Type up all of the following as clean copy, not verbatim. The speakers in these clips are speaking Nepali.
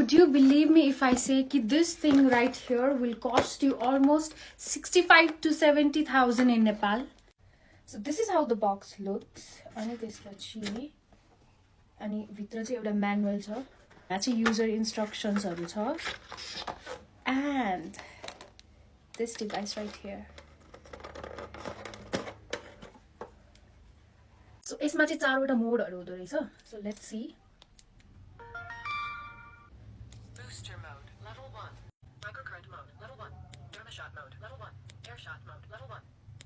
Would you believe me if I say that this thing right here will cost you almost 65 to 70,000 in Nepal? So this is how the box looks. And त्यसपछि अनि भित्र चाहिँ एउटा manual छ. यहाँ चाहिँ user instructions हरु छ. And this device right here. So यसमा चाहिँ चारवटा मोडहरु हुँदो रहेछ. So let's see. Booster mode, level 1. Microcurrent mode, level 1. Dermashot mode, level 1. Airshot mode, level 1.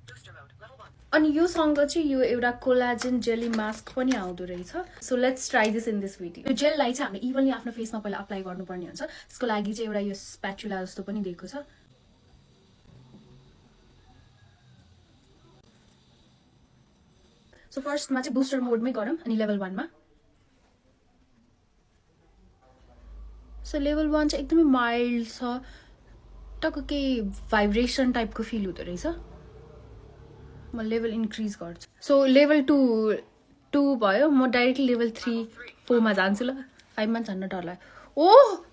Booster mode, level 1. अनि यो सँग चाहिँ यो एउटा कोलाजन जेली मास्क पनि आउँदो रहेछ. So let's try this in this video. यो जेल लाई चाहिँ हामीले इभनली आफ्नो फेसमा पहिला अप्लाई गर्नुपर्ने हुन्छ. त्यसको लागि चाहिँ एउटा यो स्प्याचुला जस्तो पनि दिएको छ. So first मा चाहिँ booster mode मै गरौँ अनि level 1 मा. So level 1 चाहिँ एकदमै mild छ. टक्क के vibration type को feel हुँदो रहेछ. म level increase गर्छु. So level 2 भयो. म directly level 3 4 मा जान्छु ल. 5 मा जान्न डर लाग्यो. ओह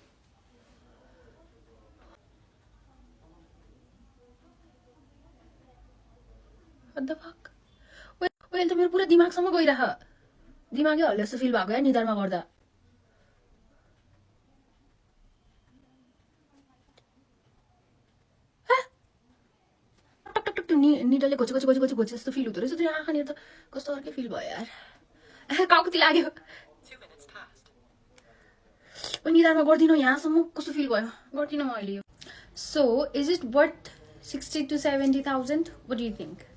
What the fuck? Well, त मेरो पुरा दिमागसम्म गइराख. दिमागै हल्ले जस्तो फिल भएको या निधारमा गर्दा. टक टक टक निडलले घोचे जस्तो फिल हुँदो रहेछ. त्यो आँखानिर त कस्तो अर्कै फिल भयो यार. काउकुती लाग्यो. 2 minutes passed. निधारमा गर्दिन यहाँसम्म कस्तो फिल भयो. गर्दिन म अहिले यो. So, is it worth 60 to 70,000? What do you think?